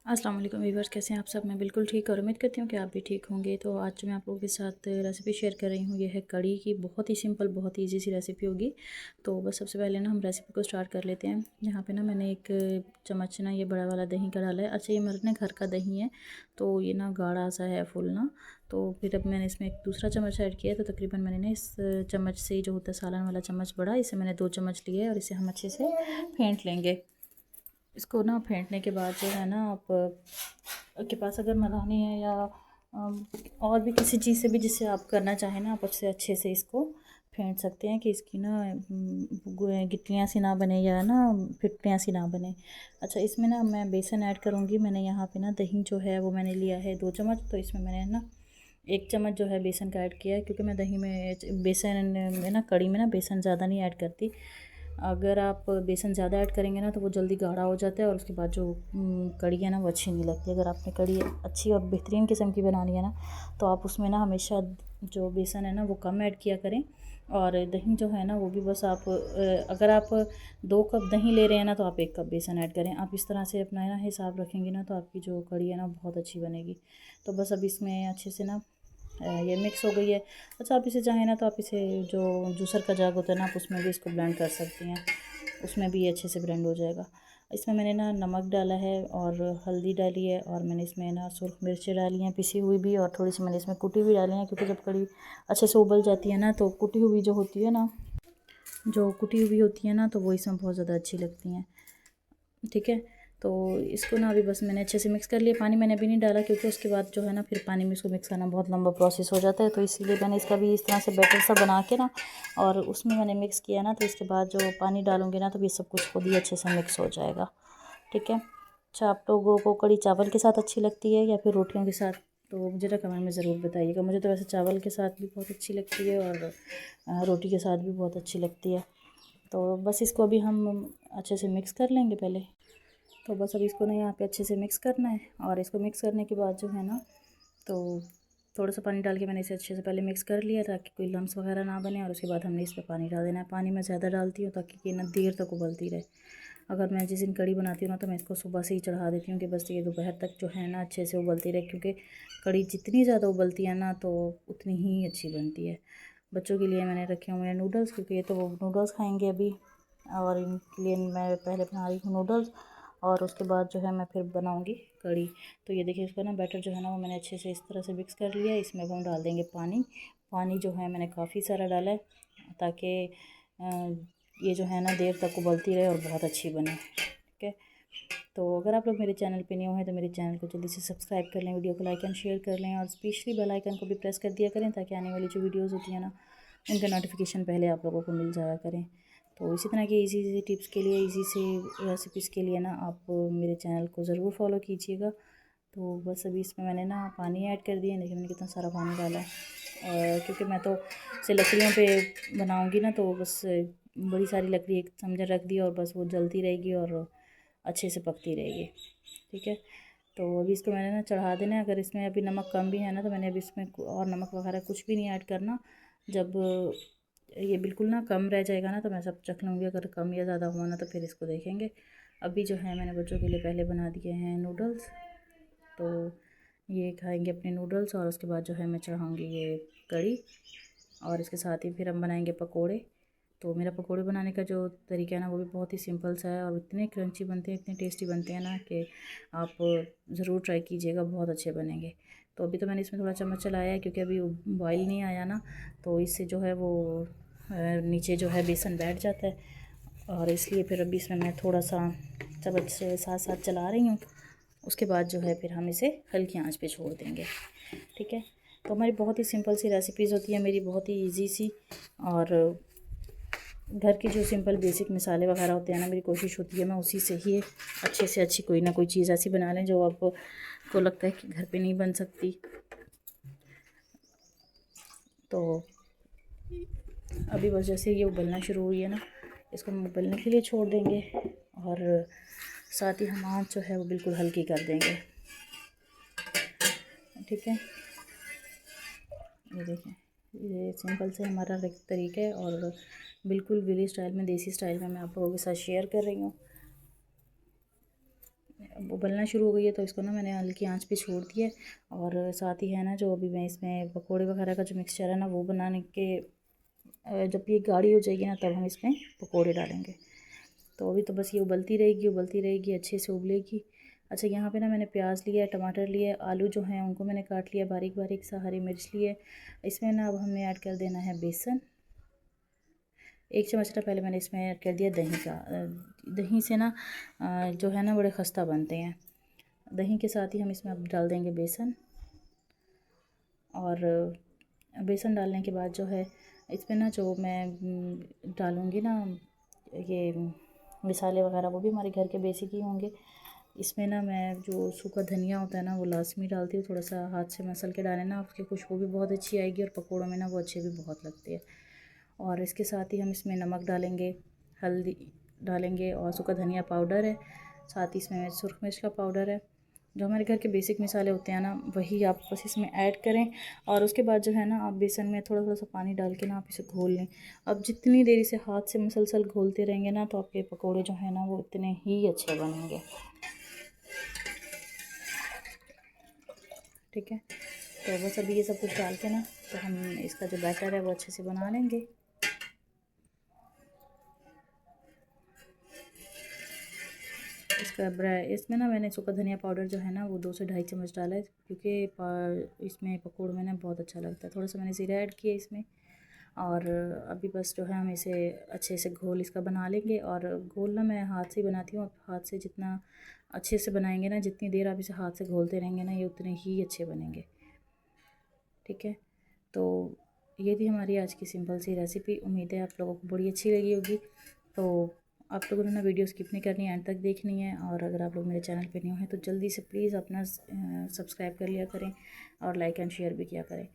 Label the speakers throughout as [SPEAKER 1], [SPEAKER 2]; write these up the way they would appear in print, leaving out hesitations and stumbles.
[SPEAKER 1] अस्सलाम वालेकुम व्यूअर्स, कैसे हैं आप सब। मैं बिल्कुल ठीक और उम्मीद करती हूँ कि आप भी ठीक होंगे। तो आज मैं आप लोगों के साथ रेसिपी शेयर कर रही हूँ। ये है कड़ी की, बहुत ही सिंपल, बहुत ही इजी सी रेसिपी होगी। तो बस सबसे पहले ना हम रेसिपी को स्टार्ट कर लेते हैं। यहाँ पे ना मैंने एक चम्मच ना ये बड़ा वाला दही का डाला है। अच्छा, ये मेरे घर का दही है तो ये ना गाढ़ा सा है फुल ना। तो फिर अब मैंने इसमें एक दूसरा चम्मच ऐड किया, तो तकरीबन मैंने ना इस चम्मच से जो होता है सालन वाला चम्मच बड़ा, इसे मैंने 2 चम्मच लिए है और इसे हम अच्छे से फेंट लेंगे। इसको ना फेंटने के बाद जो है ना, आप के पास अगर मधानी है या और भी किसी चीज़ से भी जिससे आप करना चाहें ना, आप उससे अच्छे से इसको फेंट सकते हैं कि इसकी ना गिट्लियाँ सी ना बने या ना फिटलियाँ सी ना बने। अच्छा, इसमें ना मैं बेसन ऐड करूँगी। मैंने यहाँ पे ना दही जो है वो मैंने लिया है 2 चम्मच, तो इसमें मैंने ना 1 चम्मच जो है बेसन का ऐड किया है, क्योंकि मैं दही में बेसन में ना कड़ी में ना बेसन ज़्यादा नहीं ऐड करती। अगर आप बेसन ज़्यादा ऐड करेंगे ना तो वो जल्दी गाढ़ा हो जाता है और उसके बाद जो कड़ी है ना वो अच्छी नहीं लगती। अगर आपने कड़ी अच्छी और बेहतरीन किस्म की बनानी है ना, तो आप उसमें ना हमेशा जो बेसन है ना वो कम ऐड किया करें। और दही जो है ना वो भी बस आप अगर आप 2 कप दही ले रहे हैं ना तो आप 1 कप बेसन ऐड करें। आप इस तरह से अपना ना हिसाब रखेंगे ना तो आपकी जो कड़ी है ना बहुत अच्छी बनेगी। तो बस अब इसमें अच्छे से ना ये मिक्स हो गई है। अच्छा, आप इसे चाहें ना तो आप इसे जो जूसर का जग होता है ना, आप उसमें भी इसको ब्लेंड कर सकती हैं, उसमें भी ये अच्छे से ब्लेंड हो जाएगा। इसमें मैंने ना नमक डाला है और हल्दी डाली है और मैंने इसमें ना सुरख मिर्ची डाली हैं पिसी हुई भी, और थोड़ी सी मैंने इसमें कुटी हुई डाली है, क्योंकि जब कड़ी अच्छे से उबल जाती है ना तो कुटी हुई जो होती है ना, जो कुटी हुई होती है ना तो वो इसमें बहुत ज़्यादा अच्छी लगती हैं। ठीक है, तो इसको ना अभी बस मैंने अच्छे से मिक्स कर लिया। पानी मैंने अभी नहीं डाला, क्योंकि उसके बाद जो है ना फिर पानी में इसको मिक्स करना बहुत लंबा प्रोसेस हो जाता है। तो इसीलिए मैंने इसका भी इस तरह से बैटर सा बना के ना और उसमें मैंने मिक्स किया ना, तो इसके बाद जो पानी डालूंगी ना तो ये सब कुछ खुद ही अच्छे से मिक्स हो जाएगा। ठीक है। अच्छा, आप लोगों को कड़ी चावल के साथ अच्छी लगती है या फिर रोटियों के साथ, तो मुझे ना कमेंट में ज़रूर बताइएगा। मुझे तो वैसे चावल के साथ भी बहुत अच्छी लगती है और रोटी के साथ भी बहुत अच्छी लगती है। तो बस इसको अभी हम अच्छे से मिक्स कर लेंगे पहले। तो बस अब इसको ना यहाँ पे अच्छे से मिक्स करना है, और इसको मिक्स करने के बाद जो है ना, तो थोड़ा सा पानी डाल के मैंने इसे अच्छे से पहले मिक्स कर लिया ताकि कोई लम्स वगैरह ना बने, और उसके बाद हमने इस पर पानी डाल देना है। पानी मैं ज़्यादा डालती हूँ ताकि ये ना देर तक उबलती रहे। अगर मैं जिस दिन कड़ी बनाती हूँ ना तो मैं इसको सुबह से ही चढ़ा देती हूँ कि बस ये दोपहर तक जो है ना अच्छे से उबलती रहे, क्योंकि कड़ी जितनी ज़्यादा उबलती है ना तो उतनी ही अच्छी बनती है। बच्चों के लिए मैंने रखे हुए हैं नूडल्स, क्योंकि ये तो वो नूडल्स खाएँगे अभी, और इनके लिए मैं पहले बना रही हूँ नूडल्स और उसके बाद जो है मैं फिर बनाऊँगी कड़ी। तो ये देखिए, इसका ना बैटर जो है ना वो मैंने अच्छे से इस तरह से मिक्स कर लिया है। इसमें अब हम डाल देंगे पानी। पानी जो है मैंने काफ़ी सारा डाला है ताकि ये जो है ना देर तक उबलती रहे और बहुत अच्छी बने। ठीक है। तो अगर आप लोग मेरे चैनल पे न्यू हैं तो मेरे चैनल को जल्दी से सब्सक्राइब कर लें, वीडियो को लाइक एंड शेयर कर लें, और स्पेशली बेल आइकन को भी प्रेस कर दिया करें ताकि आने वाली जो वीडियोस होती हैं ना उनका नोटिफिकेशन पहले आप लोगों को मिल जाया करें। तो इसी तरह के इजी इजी टिप्स के लिए, इजी से रेसिपीज़ के लिए ना आप मेरे चैनल को ज़रूर फॉलो कीजिएगा। तो बस अभी इसमें मैंने ना पानी ऐड कर दिया। देखिए मैंने कितना सारा पानी डाला है, क्योंकि मैं तो से लकड़ियों पे बनाऊंगी ना, तो बस बड़ी सारी लकड़ी एक समझ रख दी और बस वो जलती रहेगी और अच्छे से पकती रहेगी। ठीक है। तो अभी इसको मैंने ना चढ़ा देना है। अगर इसमें अभी नमक कम भी है ना तो मैंने अभी इसमें और नमक वगैरह कुछ भी नहीं ऐड करना। जब ये बिल्कुल ना कम रह जाएगा ना तो मैं सब चख लूँगी। अगर कम या ज़्यादा हुआ ना तो फिर इसको देखेंगे। अभी जो है मैंने बच्चों के लिए पहले बना दिए हैं नूडल्स, तो ये खाएंगे अपने नूडल्स, और उसके बाद जो है मैं चढ़ाऊँगी ये कड़ी, और इसके साथ ही फिर हम बनाएंगे पकोड़े। तो मेरा पकोड़े बनाने का जो तरीका है ना वो भी बहुत ही सिंपल सा है, और इतने क्रंची बनते हैं, इतने टेस्टी बनते हैं ना कि आप ज़रूर ट्राई कीजिएगा, बहुत अच्छे बनेंगे। तो अभी तो मैंने इसमें थोड़ा चम्मच चलाया है क्योंकि अभी बॉयल नहीं आया ना, तो इससे जो है वो नीचे जो है बेसन बैठ जाता है, और इसलिए फिर अभी इसमें मैं थोड़ा सा चम्मच से साथ साथ चला रही हूँ। उसके बाद जो है फिर हम इसे हल्की आंच पे छोड़ देंगे। ठीक है। तो हमारी बहुत ही सिंपल सी रेसिपीज़ होती है मेरी, बहुत ही इजी सी, और घर की जो सिंपल बेसिक मसाले वगैरह होते हैं ना, मेरी कोशिश होती है मैं उसी से ही अच्छे से अच्छी कोई ना कोई चीज़ ऐसी बना लें जो आपको लगता है कि घर पे नहीं बन सकती। तो अभी बस जैसे ये उबलना शुरू हुई है ना, इसको हम उबलने के लिए छोड़ देंगे, और साथ ही हम आँच जो है वो बिल्कुल हल्की कर देंगे। ठीक है। ये देखें, ये सिंपल से हमारा तरीका है, और बिल्कुल विलेज स्टाइल में, देसी स्टाइल में मैं आप लोगों के साथ शेयर कर रही हूँ। उबलना शुरू हो गई है तो इसको ना मैंने हल्की आंच पे छोड़ दिया है। और साथ ही है ना जो अभी मैं इसमें पकोड़े वगैरह का जो मिक्सचर है ना वो बनाने के जब ये गाढ़ी हो जाएगी ना तब हम इसमें पकोड़े डालेंगे। तो अभी तो बस ये उबलती रहेगी अच्छे से उबलेगी। अच्छा, यहाँ पे ना मैंने प्याज लिया है, टमाटर लिया है, आलू जो हैं उनको मैंने काट लिया बारीक बारीक सा, हरी मिर्च लिए। इसमें ना अब हमें ऐड कर देना है बेसन। 1 चम्मच का पहले मैंने इसमें ऐड कर दिया दही का। दही से ना जो है ना बड़े खस्ता बनते हैं। दही के साथ ही हम इसमें अब डाल देंगे बेसन। और बेसन डालने के बाद जो है इसमें ना जो मैं डालूँगी ना ये मसाले वगैरह वो भी हमारे घर के बेसिक ही होंगे। इसमें ना मैं जो सूखा धनिया होता है ना वो लाजमी डालती हूँ। थोड़ा सा हाथ से मसल के डालें ना, उसकी खुशबू भी बहुत अच्छी आएगी और पकौड़ों में ना वो अच्छे भी बहुत लगते हैं। और इसके साथ ही हम इसमें नमक डालेंगे, हल्दी डालेंगे और सूखा धनिया पाउडर है। साथ ही इसमें सुरख मिर्च का पाउडर है। जो हमारे घर के बेसिक मसाले होते हैं ना वही आप बस इसमें ऐड करें। और उसके बाद जो है ना आप बेसन में थोड़ा थोड़ा सा पानी डाल के ना आप इसे घोल लें। अब जितनी देर इसे हाथ से मसलसल घोलते रहेंगे ना तो आपके पकोड़े जो है ना वो इतने ही अच्छे बनेंगे। ठीक है, तो बस अभी ये सब कुछ डाल के ना तो हम इसका जो बैटर है वो अच्छे से बना लेंगे। इसमें ना मैंने सूखा धनिया पाउडर जो है ना वो 2 से ढाई चम्मच डाला है, क्योंकि इसमें पकोड़े में ना बहुत अच्छा लगता है। थोड़ा सा मैंने ज़ीरा ऐड किया इसमें। और अभी बस जो है हम इसे अच्छे से घोल इसका बना लेंगे। और घोल ना मैं हाथ से ही बनाती हूँ। आप हाथ से जितना अच्छे से बनाएंगे ना, जितनी देर आप इसे हाथ से घोलते रहेंगे ना, ये उतने ही अच्छे बनेंगे। ठीक है, तो ये थी हमारी आज की सिंपल सी रेसिपी। उम्मीद है आप लोगों को बड़ी अच्छी लगी होगी। तो आप लोगों ने ना वीडियो स्किप नहीं करनी है, एंड तक देखनी है। और अगर आप लोग मेरे चैनल पे न्यू हैं तो जल्दी से प्लीज़ अपना सब्सक्राइब कर लिया करें और लाइक एंड शेयर भी किया करें।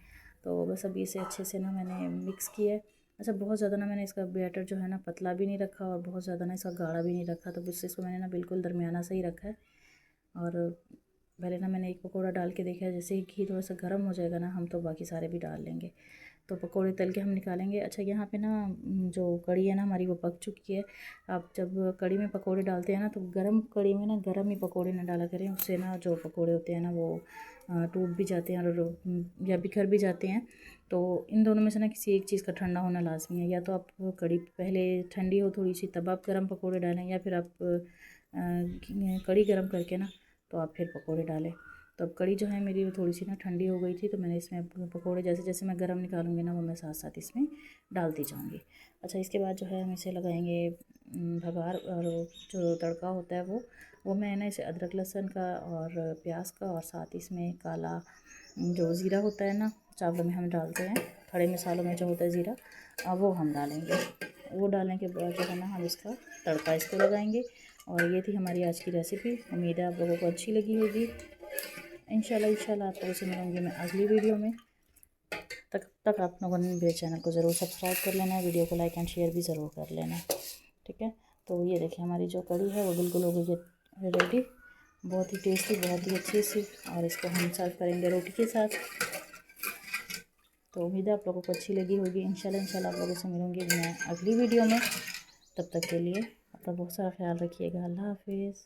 [SPEAKER 1] तो बस अभी इसे अच्छे से ना मैंने मिक्स किया है। अच्छा, बहुत ज़्यादा ना मैंने इसका बैटर जो है ना पतला भी नहीं रखा और बहुत ज़्यादा ना इसका गाढ़ा भी नहीं रखा। तो बस इसको मैंने ना बिल्कुल दरमियाना सा ही रखा है। और पहले ना मैंने एक पकौड़ा डाल के देखा है, जैसे ही घी थोड़ा सा गर्म हो जाएगा ना हम तो बाकी सारे भी डाल लेंगे। तो पकोड़े तल के हम निकालेंगे। अच्छा, यहाँ पे ना जो कढ़ी है ना हमारी वो पक चुकी है। आप जब कढ़ी में पकोड़े डालते हैं ना तो गरम कढ़ी में ना गरम ही पकोड़े ना डाला करें, उससे ना जो पकोड़े होते हैं ना वो टूट भी जाते हैं और या बिखर भी जाते हैं। तो इन दोनों में से ना किसी एक चीज़ का ठंडा होना लाजमी है। या तो आप कढ़ी पहले ठंडी हो थोड़ी सी तब आप गर्म पकोड़े डालें, या फिर आप कढ़ी गर्म करके ना तो आप फिर पकोड़े डालें। तो अब कढ़ी जो है मेरी वो थोड़ी सी ना ठंडी हो गई थी, तो मैंने इसमें पकोड़े जैसे जैसे मैं गरम निकालूंगी ना वो मैं साथ साथ इसमें डालती जाऊंगी। अच्छा, इसके बाद जो है हम इसे लगाएंगे भगार। और जो तड़का होता है वो मैं ना इसे अदरक लहसुन का और प्याज का और साथ इसमें काला जो ज़ीरा होता है ना चावलों में हम डालते हैं, खड़े मसालों में जो होता है ज़ीरा, वो हम डालेंगे। वो डालने के बाद जो है ना हम इसका तड़का इसको लगाएंगे। और ये थी हमारी आज की रेसिपी। उम्मीद है आप लोगों को अच्छी लगी होगी। इंशाल्लाह आप लोगों से मिलूँगी मैं अगली वीडियो में। तब तक आप लोगों ने मेरे चैनल को ज़रूर सब्सक्राइब कर लेना है, वीडियो को लाइक एंड शेयर भी ज़रूर कर लेना। ठीक है, तो ये देखिए हमारी जो कढ़ी है वो बिल्कुल हो गई है रेडी। बहुत ही टेस्टी, बहुत ही अच्छी सी। और इसको हम सर्व करेंगे रोटी के साथ। तो उम्मीद है आप लोगों को अच्छी लगी होगी। इंशाल्लाह आप लोगों से मिलूँगी मैं अगली वीडियो में। तब तक के लिए अपना बहुत सारा ख्याल रखिएगा। अल्लाह हाफिज़।